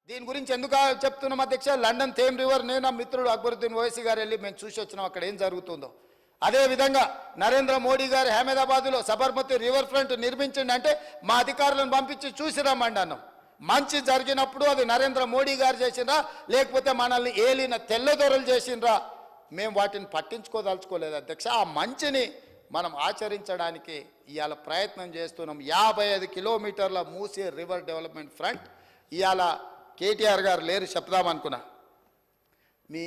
దీని గురించి ఎందుకు చెప్తున్నాం అధ్యక్ష? లండన్ థేమ్ రివర్ నేను నా మిత్రుడు అక్బరుద్దీన్ ఓవైసీ గారు వెళ్ళి మేము చూసి వచ్చినాం అక్కడ ఏం జరుగుతుందో. అదేవిధంగా నరేంద్ర మోడీ గారు అహ్మదాబాద్లో సబర్మతి రివర్ ఫ్రంట్ నిర్మించండి అంటే మా అధికారులను పంపించి చూసి రమ్మండి అన్నాం. మంచి జరిగినప్పుడు అది నరేంద్ర మోడీ గారు చేసిండ్రా లేకపోతే మనల్ని ఏలిన తెల్లదొరలు చేసిండ్రా, మేము వాటిని పట్టించుకోదలుచుకోలేదు అధ్యక్ష. ఆ మంచిని మనం ఆచరించడానికి ఇవాళ ప్రయత్నం చేస్తున్నాం. 55 కిలోమీటర్ల మూసీ రివర్ డెవలప్మెంట్ ఫ్రంట్. ఇవాళ కేటీఆర్ గారు లేరు చెప్దామనుకున్నా, మీ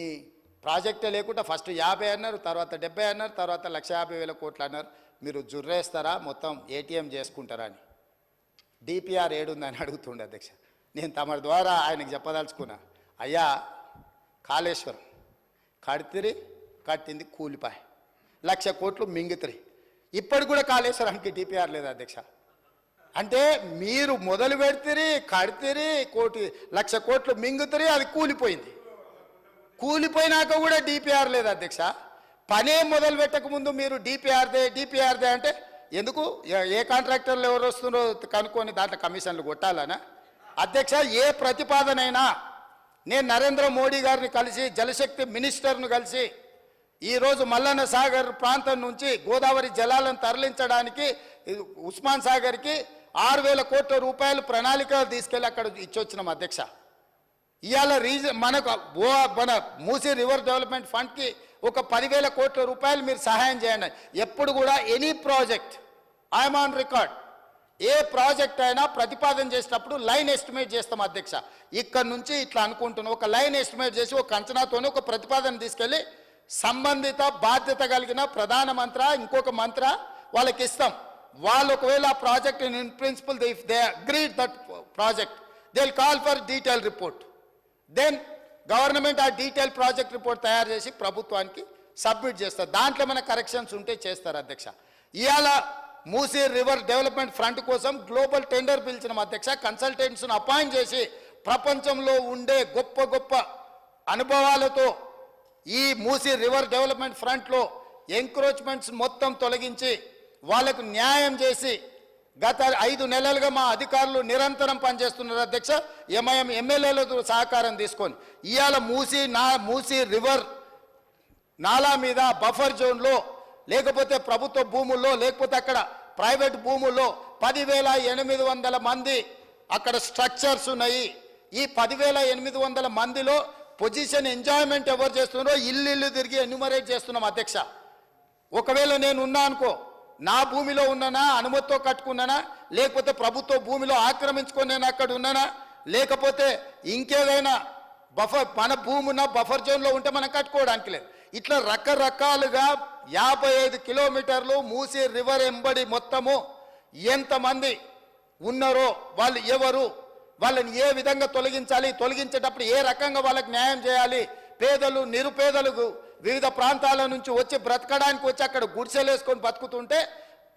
ప్రాజెక్టే లేకుండా ఫస్ట్ 50 అన్నారు, తర్వాత 70 అన్నారు, తర్వాత 1,50,000 కోట్లు అన్నారు. మీరు జుర్రేస్తారా మొత్తం ఏటీఎం చేసుకుంటారా అని డిపిఆర్ ఏడుందని అడుగుతుండే అధ్యక్ష. నేను తమ ద్వారా ఆయనకు చెప్పదలుచుకున్నా, అయ్యా కాళేశ్వరం కట్టింది కూలిపాయ, 1,00,000 కోట్లు మింగుతాయి. ఇప్పటికి కూడా కాళేశ్వరానికి డిపిఆర్ లేదు అధ్యక్ష. అంటే మీరు మొదలు పెడితే కడితే 1,00,000 కోట్లు మింగుతాయి, అది కూలిపోయింది. కూలిపోయినాక కూడా డిపిఆర్ లేదు అధ్యక్ష. పనే మొదలు పెట్టక ముందు మీరు డిపిఆర్దే అంటే ఎందుకు? ఏ కాంట్రాక్టర్లు ఎవరు వస్తున్నారో కనుక్కొని దాంట్లో కమిషన్లు కొట్టాలనా అధ్యక్ష? ఏ ప్రతిపాదనైనా నేను నరేంద్ర మోడీ గారిని కలిసి జలశక్తి మినిస్టర్ను కలిసి ఈరోజు మల్లన్న సాగర్ ప్రాంతం నుంచి గోదావరి జలాలను తరలించడానికి ఉస్మాన్ సాగర్కి 6,000 కోట్ల రూపాయలు ప్రణాళిక తీసుకెళ్ళి అక్కడ ఇచ్చొచ్చినాం అధ్యక్ష. ఇవాళ మన మూసీ రివర్ డెవలప్మెంట్ ఫండ్కి ఒక 10,000 కోట్ల రూపాయలు మీరు సహాయం చేయండి. ఎప్పుడు కూడా any project I'm on record, A project అయినా ప్రతిపాదన చేసేటప్పుడు లైన్ ఎస్టిమేట్ చేస్తాం అధ్యక్ష. ఇక్కడ నుంచి ఇట్లా అనుకుంటున్నాం, ఒక లైన్ ఎస్టిమేట్ చేసి ఒక అంచనాతోనే ఒక ప్రతిపాదన తీసుకెళ్ళి సంబంధిత బాధ్యత కలిగిన ప్రధానమంత్రి ఇంకొక మంత్రి వాళ్ళకి ఇస్తాం. వాళ్ళు ఒకవేళ ఆ project in principle if they agreed that project they will call for detail report. Then government ఆ డీటెయిల్ ప్రాజెక్ట్ రిపోర్ట్ తయారు చేసి ప్రభుత్వానికి సబ్మిట్ చేస్తారు. దాంట్లో మన కరెక్షన్స్ ఉంటే చేస్తారు అధ్యక్ష. ఇవాళ మూసీ రివర్ డెవలప్మెంట్ ఫ్రంట్ కోసం గ్లోబల్ టెండర్ పిలిచిన అధ్యక్ష. కన్సల్టెంట్స్ను అపాయింట్ చేసి ప్రపంచంలో ఉండే గొప్ప గొప్ప అనుభవాలతో ఈ మూసీ రివర్ డెవలప్మెంట్ ఫ్రంట్లో ఎంక్రోచ్మెంట్స్ మొత్తం తొలగించి వాళ్లకు న్యాయం చేసి గత 5 నెలలుగా మా అధికారులు నిరంతరం పనిచేస్తున్నారు అధ్యక్ష. ఎంఐఎం ఎమ్మెల్యేలతో సహకారం తీసుకొని ఇవాళ మూసీ రివర్ నాలా మీద బఫర్ జోన్లో లేకపోతే ప్రభుత్వ భూముల్లో లేకపోతే అక్కడ ప్రైవేట్ భూముల్లో 10,800 మంది అక్కడ స్ట్రక్చర్స్ ఉన్నాయి. ఈ 10,800 మందిలో పొజిషన్ ఎంజాయ్మెంట్ ఎవరు చేస్తున్నారో ఇల్లు తిరిగి ఎన్యూమరేట్ చేస్తున్నాం అధ్యక్ష. ఒకవేళ నేను ఉన్నా అనుకో, నా భూమిలో ఉన్నానా, అనుమతితో కట్టుకున్నానా, లేకపోతే ప్రభుత్వ భూమిలో ఆక్రమించుకొని నేను అక్కడ ఉన్నానా, లేకపోతే ఇంకేదైనా మన భూమి ఉన్న బఫర్ జోన్లో ఉంటే మనం కట్టుకోవడానికి లేదు. ఇట్లా రకరకాలుగా 55 కిలోమీటర్లు మూసీ రివర్ ఎంబడి మొత్తము ఎంతమంది ఉన్నారో వాళ్ళు ఎవరు, వాళ్ళని ఏ విధంగా తొలగించాలి, తొలగించేటప్పుడు ఏ రకంగా వాళ్ళకి న్యాయం చేయాలి, పేదలు నిరుపేదలకు వివిధ ప్రాంతాల నుంచి వచ్చి బ్రతకడానికి వచ్చి అక్కడ గుడిసెలు వేసుకొని బతుకుతుంటే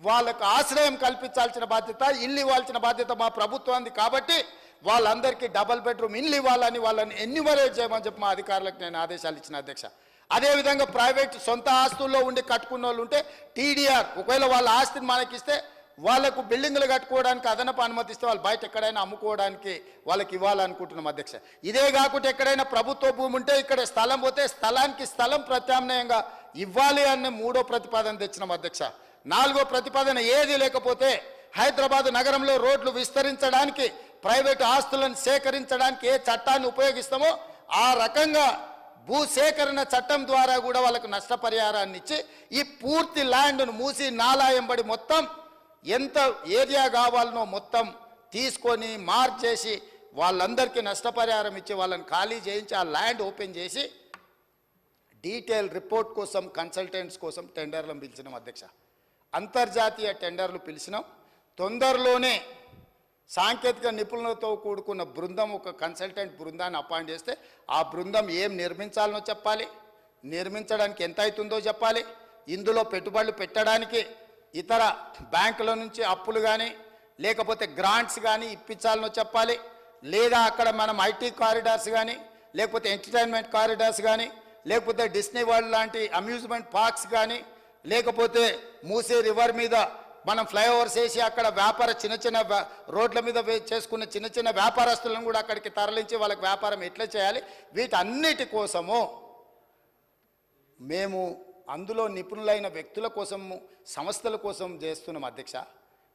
వాళ్ళకు ఆశ్రయం కల్పించాల్సిన బాధ్యత, ఇల్లు ఇవ్వాల్సిన బాధ్యత మా ప్రభుత్వానికి. కాబట్టి వాళ్ళందరికీ డబల్ బెడ్రూమ్ ఇల్లు ఇవ్వాలని వాళ్ళని ఎన్యూమరేట్ చేయమని చెప్పి మా అధికారులకు నేను ఆదేశాలు ఇచ్చిన అధ్యక్ష. అదేవిధంగా ప్రైవేట్ సొంత ఆస్తుల్లో ఉండి కట్టుకున్న వాళ్ళు ఉంటే టీడీఆర్, ఒకవేళ వాళ్ళ ఆస్తిని మనకిస్తే వాళ్ళకు బిల్డింగ్లు కట్టుకోవడానికి అదనపు అనుమతిస్తే వాళ్ళు బయట ఎక్కడైనా అమ్ముకోవడానికి వాళ్ళకి ఇవ్వాలనుకుంటున్నాం అధ్యక్ష. ఇదే కాకుండా ఎక్కడైనా ప్రభుత్వ భూమి ఉంటే ఇక్కడ స్థలం పోతే స్థలానికి స్థలం ప్రత్యామ్నాయంగా ఇవ్వాలి అన్న 3వ ప్రతిపాదన తెచ్చినాం అధ్యక్ష. 4వ ప్రతిపాదన ఏది లేకపోతే హైదరాబాద్ నగరంలో రోడ్లు విస్తరించడానికి ప్రైవేటు ఆస్తులను సేకరించడానికి ఏ చట్టాన్ని ఉపయోగిస్తామో ఆ రకంగా భూసేకరణ చట్టం ద్వారా కూడా వాళ్ళకు నష్టపరిహారాన్ని ఇచ్చి ఈ పూర్తి ల్యాండ్ను మూసి నాలా ఎంబడి మొత్తం ఎంత ఏరియా కావాలనో మొత్తం తీసుకొని మార్క్ చేసి వాళ్ళందరికీ నష్టపరిహారం ఇచ్చి వాళ్ళని ఖాళీ చేయించి ఆ ల్యాండ్ ఓపెన్ చేసి డీటెయిల్ రిపోర్ట్ కోసం కన్సల్టెంట్స్ కోసం టెండర్లను పిలిచినాం అధ్యక్ష. అంతర్జాతీయ టెండర్లు పిలిచినాం. తొందరలోనే సాంకేతిక నిపుణులతో కూడుకున్న బృందం, ఒక కన్సల్టెంట్ బృందాన్ని అపాయింట్ చేస్తే ఆ బృందం ఏం నిర్మించాలనో చెప్పాలి, నిర్మించడానికి ఎంత అవుతుందో చెప్పాలి, ఇందులో పెట్టుబడులు పెట్టడానికి ఇతర బ్యాంకుల నుంచి అప్పులు కానీ లేకపోతే గ్రాంట్స్ కానీ ఇప్పించాలనో చెప్పాలి, లేదా అక్కడ మనం ఐటీ కారిడార్స్ కానీ లేకపోతే ఎంటర్టైన్మెంట్ కారిడార్స్ కానీ లేకపోతే డిస్నీ వరల్డ్ లాంటి అమ్యూజ్మెంట్ పార్క్స్ కానీ లేకపోతే మూసీ రివర్ మీద మనం ఫ్లైఓవర్స్ వేసి అక్కడ వ్యాపార రోడ్ల మీద చేసుకున్న చిన్న వ్యాపారస్తులను కూడా అక్కడికి తరలించి వాళ్ళకి వ్యాపారం ఎట్లా చేయాలి, వీటన్నిటి కోసము మేము అందులో నిపుణులైన వ్యక్తుల కోసము సంస్థల కోసం చేస్తున్నాం అధ్యక్ష.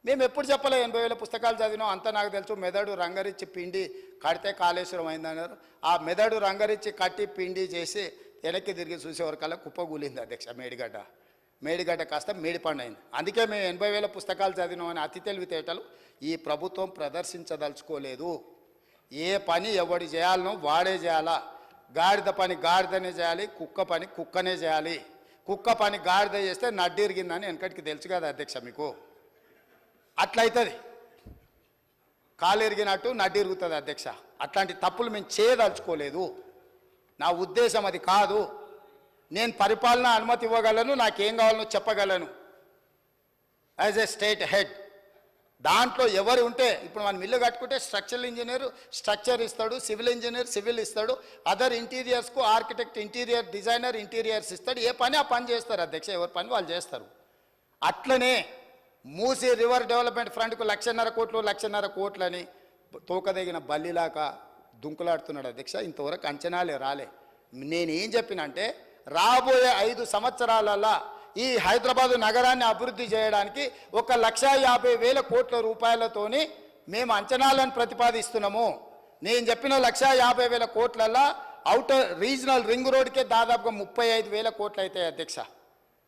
మేము ఎప్పుడు చెప్పలే 80,000 పుస్తకాలు చదివినాం అంతా నాకు తెలుసు. మెదడు రంగరిచ్చి పిండి కడితే కాళేశ్వరం అయిందన్నారు. ఆ మెదడు రంగరిచ్చి కట్టి పిండి చేసి వెనక్కి తిరిగి చూసేవరకల్లా కుప్పగూలింది అధ్యక్ష. మేడిగడ్డ కాస్త మేడిపండు అయింది. అందుకే మేము 80,000 పుస్తకాలు చదివినామని అతి తెలివితేటలు ఈ ప్రభుత్వం ప్రదర్శించదలుచుకోలేదు. ఏ పని ఎవడు చేయాలనో వాడే చేయాలా. గాడిద పని గాడిదనే చేయాలి, కుక్క పని కుక్కనే చేయాలి. కుక్క పని గాడిద చేస్తే నడ్డిరిగిందని వెనకటికి తెలుసు కదా అధ్యక్ష మీకు. అట్లయితుంది, కాలు ఎరిగినట్టు నడ్డి ఇరుగుతుంది అధ్యక్ష. అట్లాంటి తప్పులు మేము చేయదలుచుకోలేదు. నా ఉద్దేశం అది కాదు. నేను పరిపాలన అనుమతి ఇవ్వగలను, నాకేం కావాలనో చెప్పగలను యాజ్ ఏ స్టేట్ హెడ్. దాంట్లో ఎవరు ఉంటే ఇప్పుడు మనం ఇల్లు కట్టుకుంటే స్ట్రక్చరల్ ఇంజనీర్ స్ట్రక్చర్ ఇస్తాడు, సివిల్ ఇంజనీర్ సివిల్ ఇస్తాడు, అదర్ ఇంటీరియర్స్కు ఆర్కిటెక్ట్ ఇంటీరియర్ డిజైనర్ ఇంటీరియర్స్ ఇస్తాడు. ఏ పని ఆ పని చేస్తారు అధ్యక్ష, ఎవరి పని వాళ్ళు చేస్తారు. అట్లనే మూసీ రివర్ డెవలప్మెంట్ ఫ్రంట్కు 1,50,000 కోట్లని తోకదగిన బల్లిలాగా దుంకులాడుతున్నాడు అధ్యక్ష. ఇంతవరకు అంచనాలే రాలే. నేనేం చెప్పినంటే రాబోయే 5 సంవత్సరాలలో ఈ హైదరాబాదు నగరాన్ని అభివృద్ధి చేయడానికి 1,50,000 కోట్ల రూపాయలతోని మేము అంచనాలను ప్రతిపాదిస్తున్నాము. నేను చెప్పిన 1,50,000 కోట్లలో అవుటర్ రీజనల్ రింగ్ రోడ్కే దాదాపుగా 35,000 కోట్లు అవుతాయి అధ్యక్ష.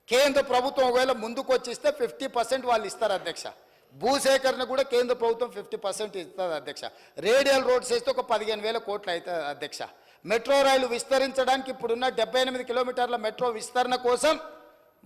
కేంద్ర ప్రభుత్వం ఒకవేళ ముందుకు వచ్చిస్తే 50% వాళ్ళు ఇస్తారు అధ్యక్ష. భూసేకరణ కూడా కేంద్ర ప్రభుత్వం 50% ఇస్తుంది అధ్యక్ష. రేడియల్ రోడ్స్ వేస్తే ఒక 15,000 కోట్లు అవుతుంది అధ్యక్ష. మెట్రో రైలు విస్తరించడానికి ఇప్పుడున్న 78 కిలోమీటర్ల మెట్రో విస్తరణ కోసం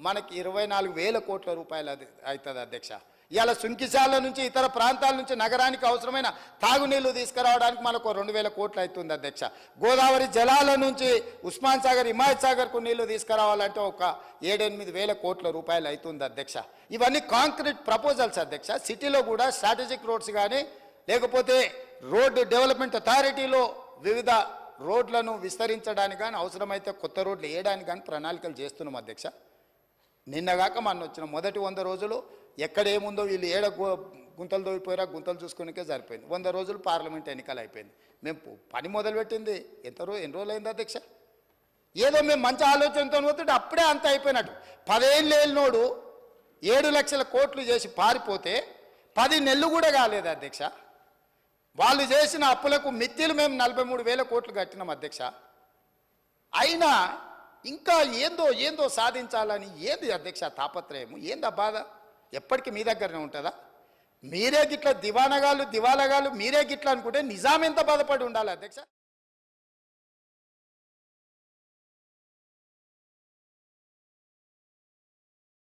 మనకి 24,000 కోట్ల రూపాయలు అవుతుంది అధ్యక్ష. ఇలా సుంకిశాల నుంచి ఇతర ప్రాంతాల నుంచి నగరానికి అవసరమైన తాగునీళ్లు తీసుకురావడానికి మనకు 2,000 కోట్లు అవుతుంది అధ్యక్ష. గోదావరి జలాల నుంచి ఉస్మాన్ సాగర్ హిమాయత్ సాగర్కు నీళ్లు తీసుకురావాలంటే ఒక 7-8,000 కోట్ల రూపాయలు అవుతుంది అధ్యక్ష. ఇవన్నీ కాంక్రీట్ ప్రపోజల్స్ అధ్యక్ష. సిటీలో కూడా స్ట్రాటజిక్ రోడ్స్ కానీ లేకపోతే రోడ్ డెవలప్మెంట్ అథారిటీలో వివిధ రోడ్లను విస్తరించడానికి కానీ అవసరమైతే కొత్త రోడ్లు వేయడానికి కానీ ప్రణాళికలు చేస్తున్నాం అధ్యక్ష. నిన్నగాక మన వచ్చిన మొదటి 100 రోజులు ఎక్కడేముందో వీళ్ళు గుంతలు దోవిపోయారా గుంతలు చూసుకునికే సరిపోయింది. 100 రోజులు పార్లమెంట్ ఎన్నికలు అయిపోయింది. మేము పని మొదలుపెట్టింది ఎన్ని రోజులు అయింది అధ్యక్ష? ఏదో మేము మంచి ఆలోచనతో పోతుంటే అప్పుడే అంత అయిపోయినట్టు. 10 ఏళ్ళు ఏళ్ళనోడు 7 లక్షల కోట్లు చేసి పారిపోతే 10 నెలలు కూడా కాలేదు అధ్యక్ష. వాళ్ళు చేసిన అప్పులకు మిత్తిలు మేము 43,000 కోట్లు కట్టినాం అధ్యక్ష. అయినా ఇంకా ఏందో సాధించాలని ఏంది అధ్యక్ష తాపత్రయము, ఏందా బాధ? ఎప్పటికీ మీ దగ్గరనే ఉంటుందా? మీరే గిట్ల దివాలగాలు మీరే గిట్ల అనుకుంటే నిజాం ఎంత బాధపడి ఉండాలి అధ్యక్ష?